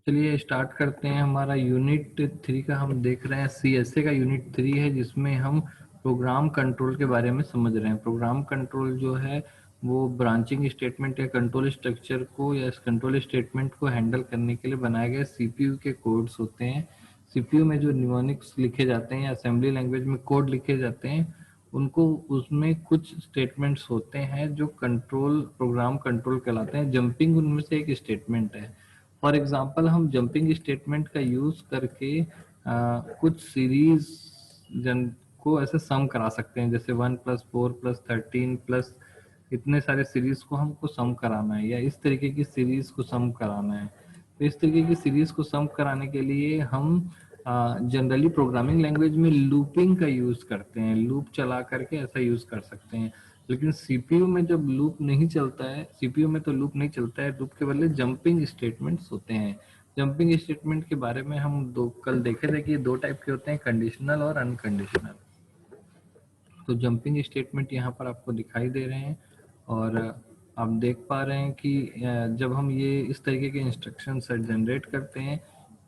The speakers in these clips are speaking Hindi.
चलिए स्टार्ट करते हैं। हमारा यूनिट 3 का हम देख रहे हैं, CSA का यूनिट 3 है, जिसमें हम प्रोग्राम कंट्रोल के बारे में समझ रहे हैं। प्रोग्राम कंट्रोल जो है वो ब्रांचिंग स्टेटमेंट या कंट्रोल स्ट्रक्चर को या इस कंट्रोल स्टेटमेंट को हैंडल करने के लिए बनाए गए CPU के कोड्स होते हैं। CPU में जो न्यूमोनिक्स लिखे जाते हैं या असेंबली लैंग्वेज में कोड लिखे जाते हैं, उनको उसमें कुछ स्टेटमेंट्स होते हैं जो कंट्रोल प्रोग्राम कंट्रोल कहलाते हैं। जंपिंग उनमें से एक स्टेटमेंट है। फॉर एग्जाम्पल हम जंपिंग स्टेटमेंट का यूज करके कुछ सीरीज जन को ऐसे सम करा सकते हैं, जैसे 1+4+13+ इतने सारे सीरीज को हमको सम कराना है या इस तरीके की सीरीज को सम कराना है। तो इस तरीके की सीरीज को सम कराने के लिए हम जनरली प्रोग्रामिंग लैंग्वेज में लूपिंग का यूज करते हैं। लूप चला करके ऐसा यूज कर सकते हैं। लेकिन सीपीयू में जब लूप नहीं चलता है, सीपीयू में तो लूप नहीं चलता है, लूप के बदले जंपिंग स्टेटमेंट्स होते हैं। जंपिंग स्टेटमेंट के बारे में हम कल देखे थे कि दो टाइप के होते हैं, कंडीशनल और अनकंडीशनल। तो जंपिंग स्टेटमेंट यहाँ पर आपको दिखाई दे रहे हैं और आप देख पा रहे हैं कि जब हम ये इस तरीके के इंस्ट्रक्शन सेट जनरेट करते हैं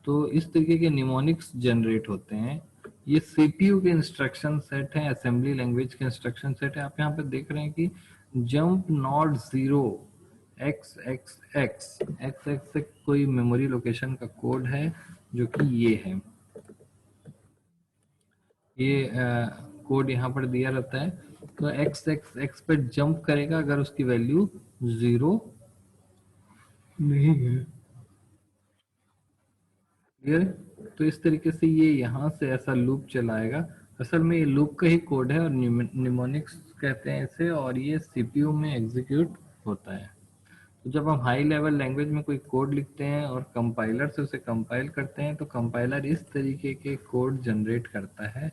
तो इस तरीके के निमोनिक्स जनरेट होते हैं। ये सीपीयू के इंस्ट्रक्शन सेट है, असेंबली लैंग्वेज के इंस्ट्रक्शन सेट है। आप यहाँ पे देख रहे हैं कि jump not 0 x x x x x कोई मेमोरी लोकेशन का कोड है जो कि ये है। ये कोड यहाँ पर दिया रहता है। तो एक्स एक्स एक्स पर जंप करेगा अगर उसकी वैल्यू 0 नहीं है। क्लियर? तो इस तरीके से ये यहाँ से ऐसा लूप चलाएगा। असल में ये लूप का ही कोड है और निमोनिक्स कहते हैं इसे, और ये सीपीयू में एग्जीक्यूट होता है। तो जब हम हाई लेवल लैंग्वेज में कोई कोड लिखते हैं और कंपाइलर से उसे कंपाइल करते हैं तो कंपाइलर इस तरीके के कोड जनरेट करता है।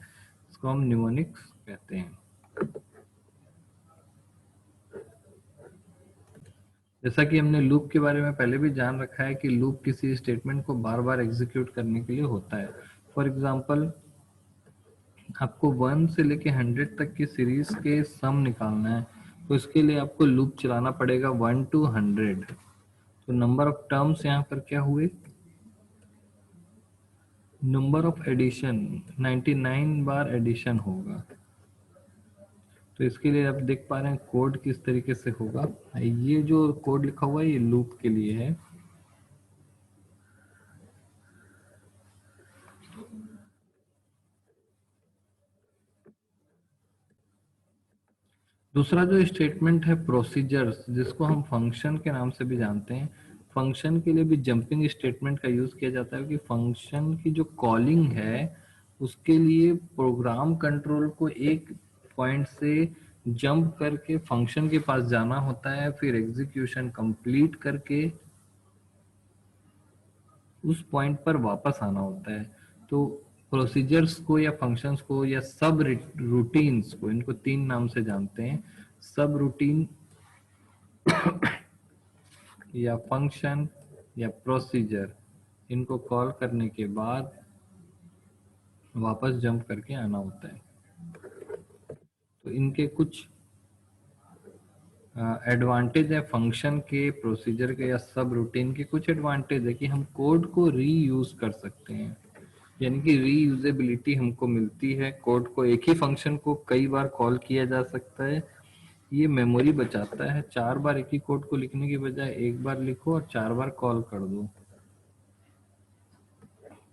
इसको हम निमोनिक्स कहते हैं। जैसा कि हमने लूप के बारे में पहले भी जान रखा है कि लूप किसी स्टेटमेंट को बार बार एग्जीक्यूट करने के लिए होता है। फॉर एग्जांपल आपको 1 से लेके 100 तक की सीरीज के सम निकालना है, तो इसके लिए आपको लूप चलाना पड़ेगा 1 to 100। तो नंबर ऑफ टर्म्स यहाँ पर क्या हुए, नंबर ऑफ एडिशन 99 बार एडिशन होगा। तो इसके लिए आप देख पा रहे हैं कोड किस तरीके से होगा। ये जो कोड लिखा हुआ है ये लूप के लिए है। दूसरा जो स्टेटमेंट है प्रोसीजर्स, जिसको हम फंक्शन के नाम से भी जानते हैं। फंक्शन के लिए भी जंपिंग स्टेटमेंट का यूज किया जाता है कि फंक्शन की जो कॉलिंग है उसके लिए प्रोग्राम कंट्रोल को एक पॉइंट से जंप करके फंक्शन के पास जाना होता है, फिर एग्जीक्यूशन कंप्लीट करके उस पॉइंट पर वापस आना होता है। तो प्रोसीजर्स को या फंक्शंस को या सब रूटीन्स को, इनको 3 नाम से जानते हैं। सब रूटीन या फंक्शन या प्रोसीजर, इनको कॉल करने के बाद वापस जंप करके आना होता है। तो इनके कुछ एडवांटेज है, फंक्शन के, प्रोसीजर के या सब रूटीन के कुछ एडवांटेज है कि हम कोड को रीयूज कर सकते हैं, यानी कि रीयूजेबिलिटी हमको मिलती है। कोड को, एक ही फंक्शन को कई बार कॉल किया जा सकता है। ये मेमोरी बचाता है। 4 बार एक ही कोड को लिखने की बजाय एक बार लिखो और 4 बार कॉल कर दो।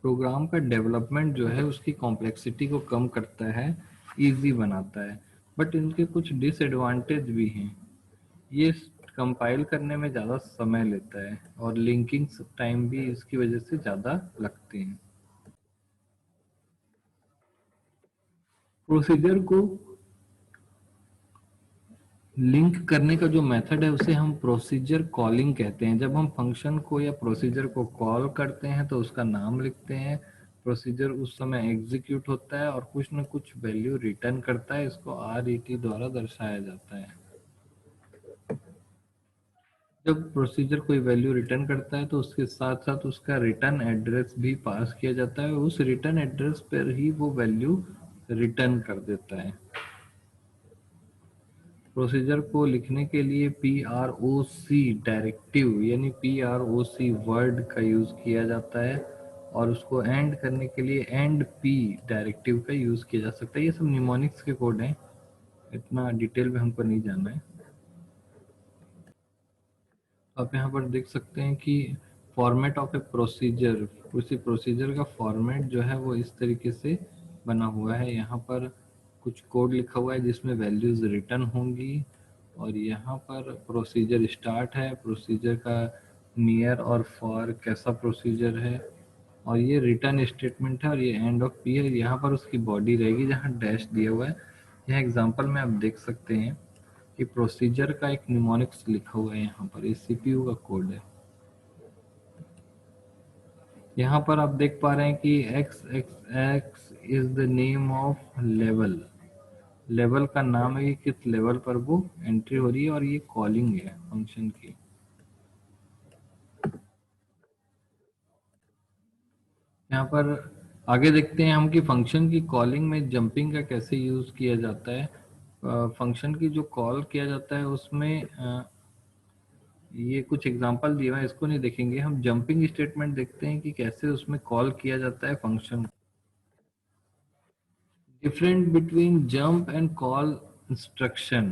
प्रोग्राम का डेवलपमेंट जो है उसकी कॉम्प्लेक्सिटी को कम करता है, इजी बनाता है। बट इनके कुछ डिसएडवांटेज भी हैं। ये कंपाइल करने में ज़्यादा समय लेता है और लिंकिंग टाइम भी इसकी वजह से ज़्यादा लगते हैं। प्रोसीजर को लिंक करने का जो मेथड है उसे हम प्रोसीजर कॉलिंग कहते हैं। जब हम फंक्शन को या प्रोसीजर को कॉल करते हैं तो उसका नाम लिखते हैं। प्रोसीजर उस समय एग्जीक्यूट होता है और कुछ न कुछ वैल्यू रिटर्न करता है। इसको RET द्वारा दर्शाया जाता है। जब प्रोसीजर कोई वैल्यू रिटर्न करता है तो उसके साथ साथ उसका रिटर्न एड्रेस भी पास किया जाता है। उस रिटर्न एड्रेस पर ही वो वैल्यू रिटर्न कर देता है। प्रोसीजर को लिखने के लिए PROC डायरेक्टिव यानी PROC वर्ड का यूज किया जाता है, और उसको एंड करने के लिए एंड P डायरेक्टिव का यूज किया जा सकता है। ये सब निमोनिक्स के कोड हैं, इतना डिटेल में हमको नहीं जानना है। आप यहाँ पर देख सकते हैं कि फॉर्मेट ऑफ ए प्रोसीजर, उसी प्रोसीजर का फॉर्मेट जो है वो इस तरीके से बना हुआ है। यहाँ पर कुछ कोड लिखा हुआ है जिसमें वैल्यूज रिटर्न होंगी, और यहाँ पर प्रोसीजर स्टार्ट है, प्रोसीजर का नियर और फॉर कैसा प्रोसीजर है, और ये रिटर्न स्टेटमेंट है, और ये एंड ऑफ पी है। यहाँ पर उसकी बॉडी रहेगी जहाँ डैश दिया हुआ है। यह एग्जांपल में आप देख सकते हैं कि प्रोसीजर का एक निमोनिक्स लिखा हुआ है यहाँ पर, ये सीपीयू का कोड है। यहाँ पर आप देख पा रहे हैं कि x x x is the name of level, level का नाम है कि किस लेवल पर वो एंट्री हो रही है, और ये कॉलिंग है फंक्शन की। यहाँ पर आगे देखते हैं हम कि फंक्शन की कॉलिंग में जंपिंग का कैसे यूज किया जाता है। फंक्शन की जो कॉल किया जाता है उसमें ये कुछ एग्जांपल दिए हुए हैं, इसको नहीं देखेंगे, हम जंपिंग स्टेटमेंट देखते हैं कि कैसे उसमें कॉल किया जाता है function. Different between jump and call instruction.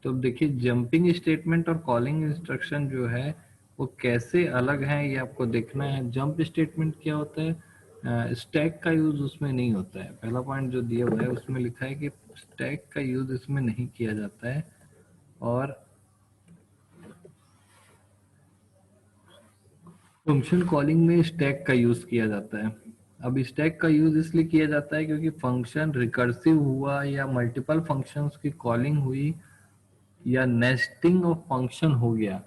तो देखिए जंपिंग स्टेटमेंट और कॉलिंग इंस्ट्रक्शन जो है वो कैसे अलग है, ये आपको देखना है। जंप स्टेटमेंट क्या होता है, स्टैक का यूज उसमें नहीं होता है। पहला पॉइंट जो दिया हुआ है उसमें लिखा है कि स्टैक का यूज इसमें नहीं किया जाता है, और फंक्शन कॉलिंग में स्टैक का यूज किया जाता है। अब स्टैक का यूज इसलिए किया जाता है क्योंकि फंक्शन रिकर्सिव हुआ या मल्टीपल फंक्शंस की कॉलिंग हुई या नेस्टिंग ऑफ फंक्शन हो गया,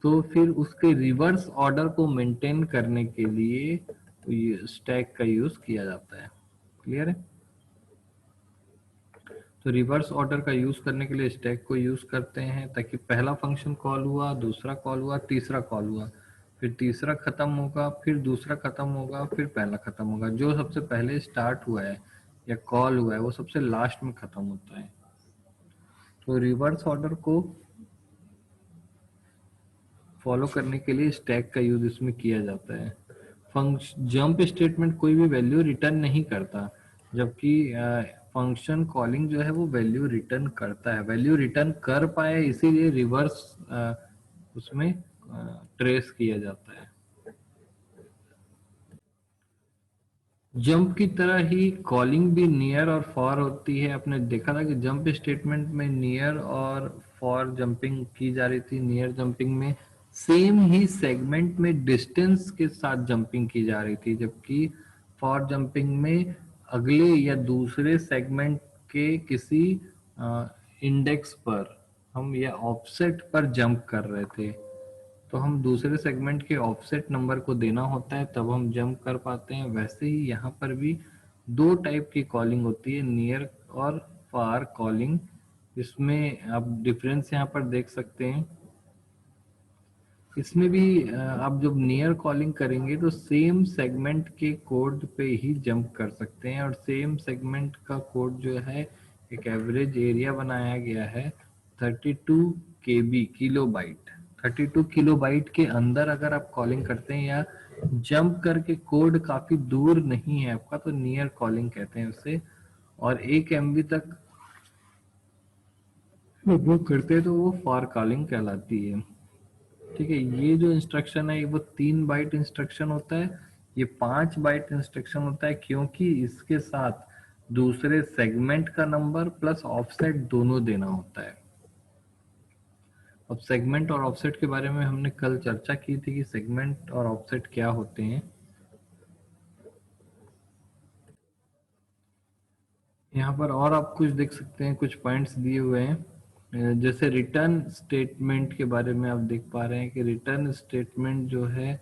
तो फिर उसके रिवर्स ऑर्डर को मेंटेन करने के लिए ये स्टैक का यूज किया जाता है। क्लियर है? तो रिवर्स ऑर्डर का यूज करने के लिए स्टैक को यूज करते हैं, ताकि पहला फंक्शन कॉल हुआ, दूसरा कॉल हुआ, तीसरा कॉल हुआ, फिर तीसरा खत्म होगा, फिर दूसरा खत्म होगा, फिर पहला खत्म होगा। जो सबसे पहले स्टार्ट हुआ है या कॉल हुआ है वो सबसे लास्ट में खत्म होता है। तो रिवर्स ऑर्डर को फॉलो करने के लिए स्टैक का यूज इसमें किया जाता है। फंक्शन जंप स्टेटमेंट कोई भी वैल्यू रिटर्न नहीं करता, जबकि फंक्शन कॉलिंग जो है वो वैल्यू रिटर्न करता है। वैल्यू रिटर्न कर पाए इसीलिए रिवर्स उसमें ट्रेस किया जाता है। जंप की तरह ही कॉलिंग भी नियर और फॉर होती है। आपने देखा था कि जंप स्टेटमेंट में नियर और फॉर जंपिंग की जा रही थी। नियर जंपिंग में सेम ही सेगमेंट में डिस्टेंस के साथ जंपिंग की जा रही थी, जबकि फॉर जंपिंग में अगले या दूसरे सेगमेंट के किसी इंडेक्स पर हम या ऑफसेट पर जंप कर रहे थे। तो हम दूसरे सेगमेंट के ऑफसेट नंबर को देना होता है, तब हम जंप कर पाते हैं। वैसे ही यहाँ पर भी दो टाइप की कॉलिंग होती है, नियर और फार कॉलिंग। इसमें आप डिफरेंस यहाँ पर देख सकते हैं। इसमें भी आप जब नियर कॉलिंग करेंगे तो सेम सेगमेंट के कोड पे ही जंप कर सकते हैं, और सेम सेगमेंट का कोड जो है एक एवरेज एरिया बनाया गया है 32 KB किलो बाइट। 32 KB के अंदर अगर आप कॉलिंग करते हैं या जंप करके कोड काफी दूर नहीं है आपका, तो नियर कॉलिंग कहते हैं उसे। और 1 MB तक वो करते हैं तो वो फार कॉलिंग कहलाती है। ठीक है, ये जो इंस्ट्रक्शन है वो 3 बाइट इंस्ट्रक्शन होता है, ये 5 बाइट इंस्ट्रक्शन होता है, क्योंकि इसके साथ दूसरे सेगमेंट का नंबर प्लस ऑफसेट दोनों देना होता है। अब सेगमेंट और ऑफसेट के बारे में हमने कल चर्चा की थी कि सेगमेंट और ऑफसेट क्या होते हैं। यहाँ पर और आप कुछ देख सकते हैं, कुछ पॉइंट्स दिए हुए हैं। जैसे रिटर्न स्टेटमेंट के बारे में आप देख पा रहे हैं कि रिटर्न स्टेटमेंट जो है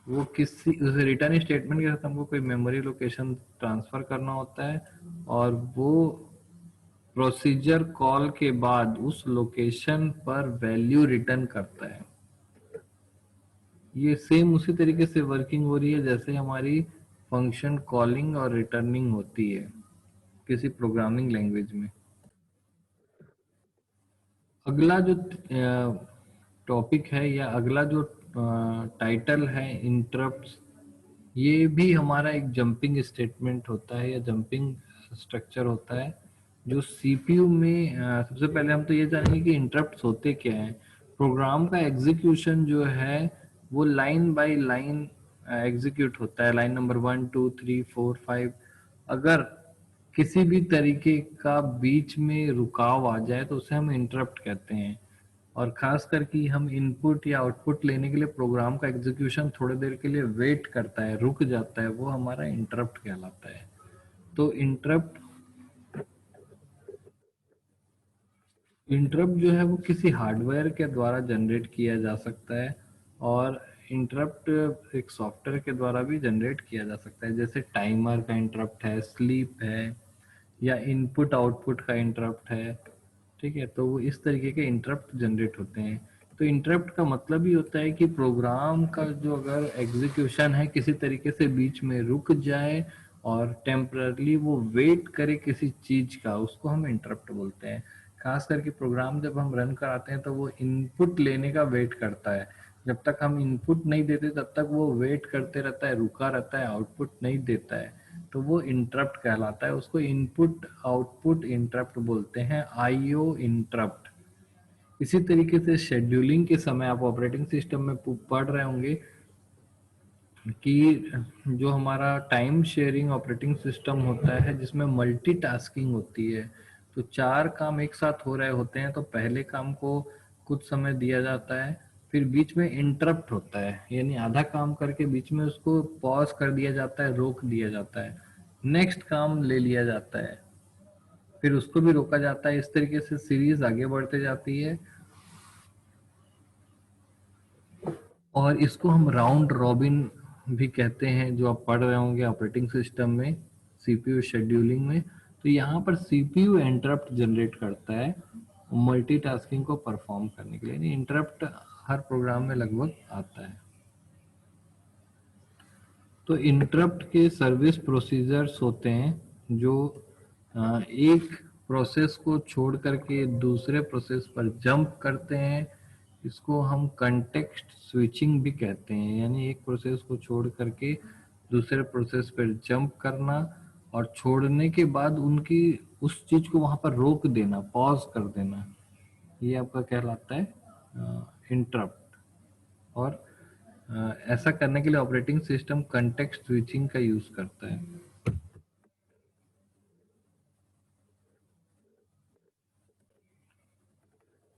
वो किसी उस रिटर्न स्टेटमेंट के साथ हमको कोई मेमोरी लोकेशन ट्रांसफर करना होता है, और वो प्रोसीजर कॉल के बाद उस लोकेशन पर वैल्यू रिटर्न करता है। ये सेम उसी तरीके से वर्किंग हो रही है जैसे हमारी फंक्शन कॉलिंग और रिटर्निंग होती है किसी प्रोग्रामिंग लैंग्वेज में। अगला जो टॉपिक है या अगला जो टाइटल है इंटरप्ट्स, ये भी हमारा एक जंपिंग स्टेटमेंट होता है या जंपिंग स्ट्रक्चर होता है जो सीपीयू में सबसे पहले हम तो ये जानेंगे कि इंटरप्ट्स होते क्या हैं। प्रोग्राम का एग्जीक्यूशन जो है वो लाइन बाय लाइन एग्जीक्यूट होता है, लाइन नंबर 1 2 3 4 5। अगर किसी भी तरीके का बीच में रुकाव आ जाए तो उसे हम इंटरप्ट कहते हैं। और खास करके हम इनपुट या आउटपुट लेने के लिए प्रोग्राम का एग्जीक्यूशन थोड़ी देर के लिए वेट करता है, रुक जाता है, वो हमारा इंटरप्ट कहलाता है। तो इंटरप्ट इंटरप्ट जो है वो किसी हार्डवेयर के द्वारा जनरेट किया जा सकता है, और इंटरप्ट एक सॉफ्टवेयर के द्वारा भी जनरेट किया जा सकता है। जैसे टाइमर का इंटरप्ट है, स्लीप है, या इनपुट आउटपुट का इंटरप्ट है। ठीक है, तो वो इस तरीके के इंटरप्ट जनरेट होते हैं। तो इंटरप्ट का मतलब ही होता है कि प्रोग्राम का जो अगर एग्जीक्यूशन है किसी तरीके से बीच में रुक जाए और टेम्पररी वो वेट करे किसी चीज का, उसको हम इंटरप्ट बोलते हैं। खास करके प्रोग्राम जब हम रन कराते हैं तो वो इनपुट लेने का वेट करता है। जब तक हम इनपुट नहीं देते तब तक वो वेट करते रहता है, रुका रहता है, आउटपुट नहीं देता है, तो वो इंटरप्ट कहलाता है। उसको इनपुट आउटपुट इंटरप्ट बोलते हैं, आईओ इंटरप्ट। इसी तरीके से शेड्यूलिंग के समय आप ऑपरेटिंग सिस्टम में पढ़ रहे होंगे कि जो हमारा टाइम शेयरिंग ऑपरेटिंग सिस्टम होता है जिसमें मल्टीटास्किंग होती है, तो 4 काम एक साथ हो रहे होते हैं, तो पहले काम को कुछ समय दिया जाता है, फिर बीच में इंटरप्ट होता है, यानी आधा काम करके बीच में उसको पॉज कर दिया जाता है, रोक दिया जाता है, नेक्स्ट काम ले लिया जाता है, फिर उसको भी रोका जाता है। इस तरीके से सीरीज आगे बढ़ते जाती है, और इसको हम राउंड रॉबिन भी कहते हैं, जो आप पढ़ रहे होंगे ऑपरेटिंग सिस्टम में सीपीयू शेड्यूलिंग में। तो यहाँ पर सीपीयू इंटरप्ट जनरेट करता है मल्टीटास्किंग को परफॉर्म करने के लिए। इंटरप्ट हर प्रोग्राम में लगभग आता है। तो इंटरप्ट के सर्विस प्रोसीजर्स होते हैं जो एक प्रोसेस को छोड़ करके दूसरे प्रोसेस पर जंप करते हैं। इसको हम कंटेक्स्ट स्विचिंग भी कहते हैं, यानी एक प्रोसेस को छोड़ करके दूसरे प्रोसेस पर जंप करना, और छोड़ने के बाद उनकी उस चीज को वहां पर रोक देना, पॉज कर देना, ये आपका कहलाता है इंटरप्ट। और ऐसा करने के लिए ऑपरेटिंग सिस्टम कंटेक्स्ट स्विचिंग का यूज करता है।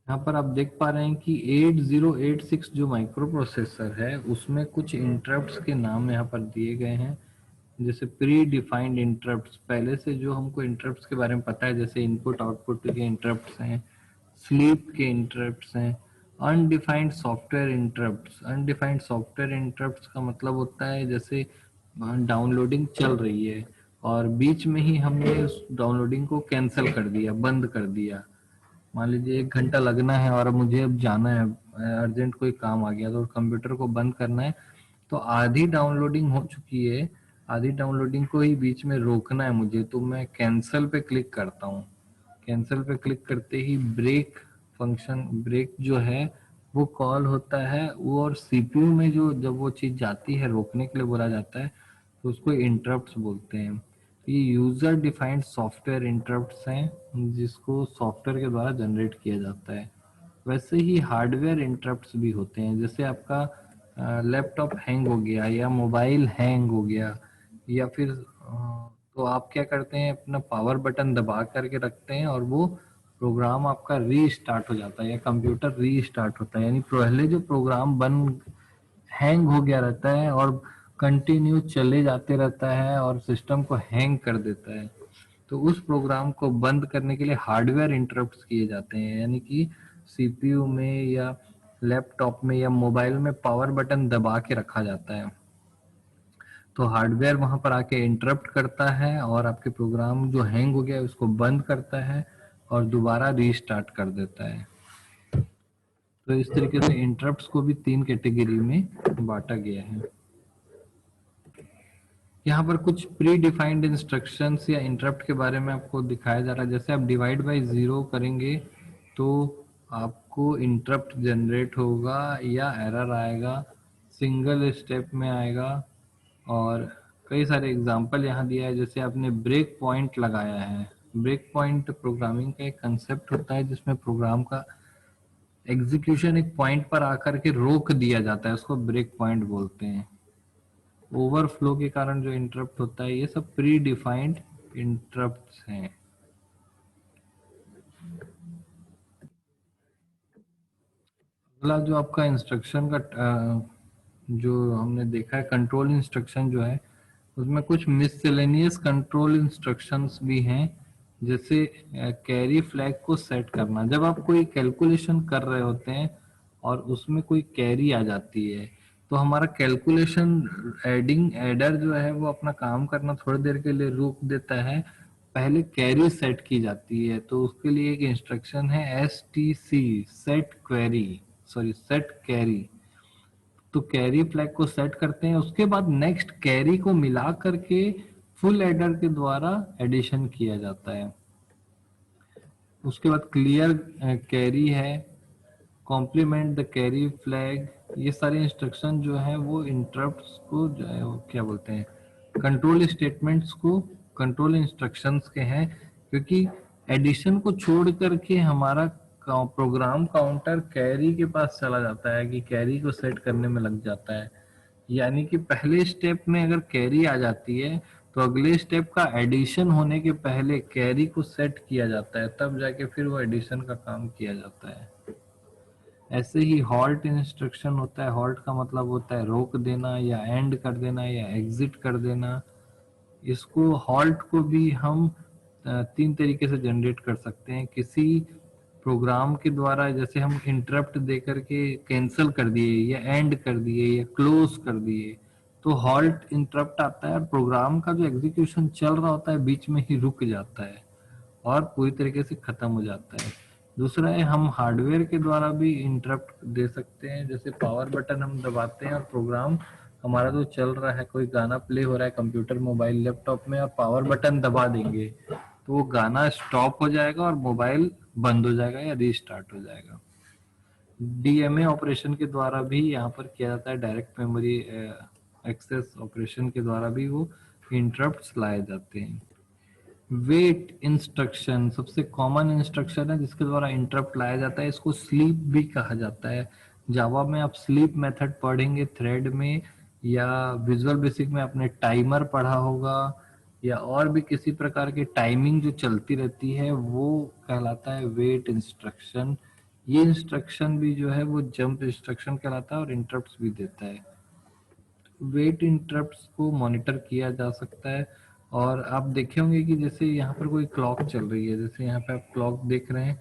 यहाँ पर आप देख पा रहे हैं कि 8086 जो माइक्रो प्रोसेसर है उसमें कुछ इंटरप्ट्स के नाम यहाँ पर दिए गए हैं। जैसे प्री डिफाइंड इंटरप्ट्स, पहले से जो हमको इंटरप्ट्स के बारे में पता है, जैसे इनपुट आउटपुट के इंटरप्ट्स हैं, स्लीप के इंटरप्ट्स हैं। Undefined software interrupts, undefined software interrupts का मतलब होता है जैसे डाउनलोडिंग चल रही है और बीच में ही हमने उस डाउनलोडिंग को कैंसिल कर दिया, बंद कर दिया। मान लीजिए 1 घंटा लगना है और मुझे अब जाना है, अर्जेंट कोई काम आ गया तो कंप्यूटर को बंद करना है, तो आधी डाउनलोडिंग हो चुकी है, आधी डाउनलोडिंग को ही बीच में रोकना है मुझे, तो मैं कैंसिल पे क्लिक करता हूँ। कैंसिल पे क्लिक करते ही ब्रेक फंक्शन, ब्रेक जो है वो कॉल होता है वो, और सीपीयू में जो जब वो चीज जाती है रोकने के लिए बोला जाता है, तो उसको इंटरप्ट्स बोलते हैं। ये यूजर डिफाइंड सॉफ्टवेयर इंटरप्ट्स हैं जिसको सॉफ्टवेयर के द्वारा जनरेट किया जाता है। वैसे ही हार्डवेयर इंटरप्ट्स भी होते हैं, जैसे आपका लैपटॉप हैंग हो गया या मोबाइल हैंग हो गया, या फिर तो आप क्या करते हैं, अपना पावर बटन दबा करके रखते हैं और वो प्रोग्राम आपका रीस्टार्ट हो जाता है या कंप्यूटर रीस्टार्ट होता है। यानी पहले जो प्रोग्राम बन हैंग हो गया रहता है और कंटिन्यू चले जाते रहता है और सिस्टम को हैंग कर देता है, तो उस प्रोग्राम को बंद करने के लिए हार्डवेयर इंटरप्ट्स किए जाते हैं। यानी कि सीपीयू में या लैपटॉप में या मोबाइल में पावर बटन दबा के रखा जाता है, तो हार्डवेयर वहां पर आके इंटरप्ट करता है और आपके प्रोग्राम जो हैंग हो गया है उसको बंद करता है और दोबारा रीस्टार्ट कर देता है। तो इस तरीके से इंटरप्ट्स को भी 3 कैटेगरी में बांटा गया है। यहाँ पर कुछ प्री डिफाइंड इंस्ट्रक्शंस या इंटरप्ट के बारे में आपको दिखाया जा रहा है। जैसे आप डिवाइड बाय 0 करेंगे तो आपको इंटरप्ट जनरेट होगा या एरर आएगा, सिंगल स्टेप में आएगा। और कई सारे एग्जांपल यहाँ दिया है, जैसे आपने ब्रेक पॉइंट लगाया है। ब्रेक पॉइंट प्रोग्रामिंग का एक कंसेप्ट होता है जिसमें प्रोग्राम का एग्जीक्यूशन एक पॉइंट पर आकर के रोक दिया जाता है, उसको ब्रेक पॉइंट बोलते हैं। ओवरफ्लो के कारण जो इंटरप्ट होता है, ये सब प्री डिफाइंड इंटरप्ट्स हैं। अगला जो आपका इंस्ट्रक्शन का जो हमने देखा है, कंट्रोल इंस्ट्रक्शन जो है, उसमें कुछ मिससेलेनियस कंट्रोल इंस्ट्रक्शंस भी हैं। जैसे कैरी फ्लैग को सेट करना, जब आप कोई कैलकुलेशन कर रहे होते हैं और उसमें कोई कैरी आ जाती है, तो हमारा कैलकुलेशन एडिंग एडर जो है वो अपना काम करना थोड़ी देर के लिए रोक देता है। पहले कैरी सेट की जाती है, तो उसके लिए एक इंस्ट्रक्शन है STC, set query, sorry set carry. तो कैरी फ्लैग को सेट करते हैं, उसके बाद नेक्स्ट कैरी को मिला करके फुल एडर के द्वारा एडिशन किया जाता है। उसके बाद क्लियर कैरी है, कॉम्प्लीमेंट द कैरी फ्लैग। ये सारे इंस्ट्रक्शन जो है वो इंटरप्ट्स को जो है वो क्या बोलते हैं, कंट्रोल स्टेटमेंट्स को, कंट्रोल इंस्ट्रक्शंस के हैं। क्योंकि एडिशन को छोड़ करके हमारा प्रोग्राम काउंटर कैरी के पास चला जाता है, कि कैरी को सेट करने में लग जाता है। यानी कि पहले स्टेप में अगर कैरी आ जाती है, तो अगले स्टेप का एडिशन होने के पहले कैरी को सेट किया जाता है, तब जाके फिर वो एडिशन का काम किया जाता है। ऐसे ही हॉल्ट इंस्ट्रक्शन होता है। हॉल्ट का मतलब होता है रोक देना या एंड कर देना या एग्जिट कर देना। इसको हॉल्ट को भी हम तीन तरीके से जनरेट कर सकते हैं। किसी प्रोग्राम के द्वारा, जैसे हम इंटरप्ट दे करके कैंसिल कर दिए या एंड कर दिए या क्लोज कर दिए, तो हॉल्ट इंटरप्ट आता है और प्रोग्राम का जो एग्जीक्यूशन चल रहा होता है बीच में ही रुक जाता है और पूरी तरीके से खत्म हो जाता है। दूसरा है, हम हार्डवेयर के द्वारा भी इंटरप्ट दे सकते हैं। जैसे पावर बटन हम दबाते हैं और प्रोग्राम हमारा जो चल रहा है, कोई गाना प्ले हो रहा है कंप्यूटर, मोबाइल, लैपटॉप में, और पावर बटन दबा देंगे तो वो गाना स्टॉप हो जाएगा और मोबाइल बंद हो जाएगा या रीस्टार्ट हो जाएगा। DMA ऑपरेशन के द्वारा भी यहाँ पर किया जाता है, डायरेक्ट मेमोरी एक्सेस ऑपरेशन के द्वारा भी वो इंटरप्ट्स लाए जाते हैं। वेट इंस्ट्रक्शन सबसे कॉमन इंस्ट्रक्शन है जिसके द्वारा इंटरप्ट लाया जाता है। इसको स्लीप भी कहा जाता है। जावा में आप स्लीप मेथड पढ़ेंगे थ्रेड में, या विजुअल बेसिक में आपने टाइमर पढ़ा होगा, या और भी किसी प्रकार की टाइमिंग जो चलती रहती है, वो कहलाता है वेट इंस्ट्रक्शन। ये इंस्ट्रक्शन भी जो है वो जंप इंस्ट्रक्शन कहलाता है और इंटरप्ट्स भी देता है। वेट इंटरप्ट्स को मॉनिटर किया जा सकता है। और आप देखे होंगे कि जैसे यहाँ पर कोई क्लॉक चल रही है, जैसे यहाँ पे आप क्लॉक देख रहे हैं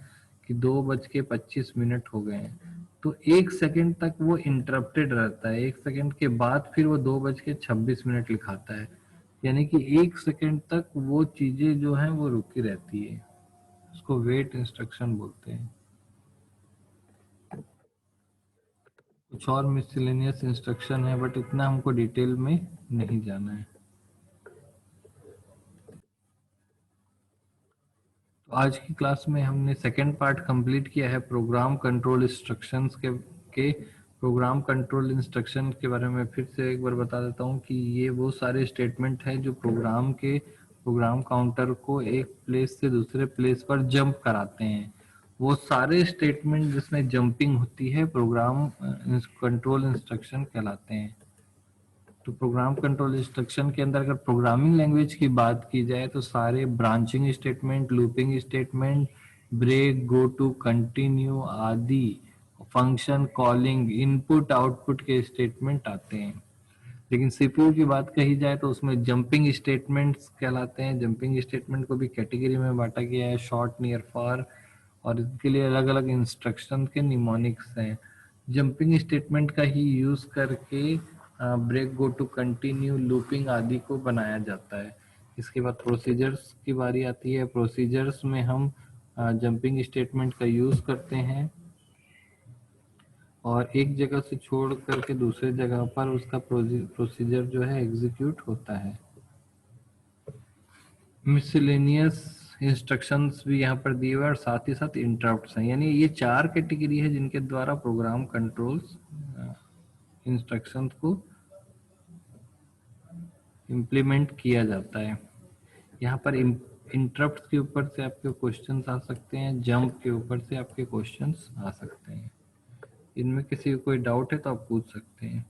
कि 2:25 हो गए हैं, तो 1 सेकंड तक वो इंटरप्टेड रहता है। 1 सेकंड के बाद फिर वो 2:26 लिखाता है। यानी कि 1 सेकंड तक वो चीजें जो हैं वो रुकी रहती है। उसको वेट इंस्ट्रक्शन बोलते हैं। कुछ और मिसलेनियस इंस्ट्रक्शन है, बट इतना हमको डिटेल में नहीं जाना है। तो आज की क्लास में हमने सेकेंड पार्ट कंप्लीट किया है प्रोग्राम कंट्रोल इंस्ट्रक्शंस के प्रोग्राम कंट्रोल इंस्ट्रक्शन के बारे में फिर से एक बार बता देता हूँ कि ये वो सारे स्टेटमेंट है जो प्रोग्राम काउंटर को एक प्लेस से दूसरे प्लेस पर जंप कराते हैं। वो सारे स्टेटमेंट जिसमें जंपिंग होती है प्रोग्राम कंट्रोल इंस्ट्रक्शन कहलाते हैं। तो प्रोग्राम कंट्रोल इंस्ट्रक्शन के अंदर अगर प्रोग्रामिंग लैंग्वेज की बात की जाए, तो सारे branching statement, looping statement, break, go to, continue आदि फंक्शन कॉलिंग, इनपुट आउटपुट के स्टेटमेंट आते हैं। लेकिन सीपीयू की बात कही जाए तो उसमें जंपिंग स्टेटमेंट्स कहलाते हैं। जंपिंग स्टेटमेंट को भी कैटेगरी में बांटा गया है, शॉर्ट, नियर, फार, और इसके लिए अलग अलग इंस्ट्रक्शन के निमोनिक्स हैं। जंपिंग स्टेटमेंट का ही यूज करके break, go to, continue, looping आदि को बनाया जाता है। इसके बाद प्रोसीजर्स की बारी आती है। प्रोसीजर्स में हम जंपिंग स्टेटमेंट का यूज करते हैं और एक जगह से छोड़ करके दूसरे जगह पर उसका प्रोसीजर जो है एग्जीक्यूट होता है। मिसलेनियस इंस्ट्रक्शंस भी यहाँ पर दिए हुए और साथ ही साथ इंटरप्ट्स हैं। यानी ये 4 कैटेगरी है जिनके द्वारा प्रोग्राम कंट्रोल्स इंस्ट्रक्शंस को इम्प्लीमेंट किया जाता है। यहाँ पर इंटरप्ट के ऊपर से आपके क्वेश्चंस आ सकते हैं, जंप के ऊपर से आपके क्वेश्चंस आ सकते हैं। इनमें किसी को कोई डाउट है तो आप पूछ सकते हैं।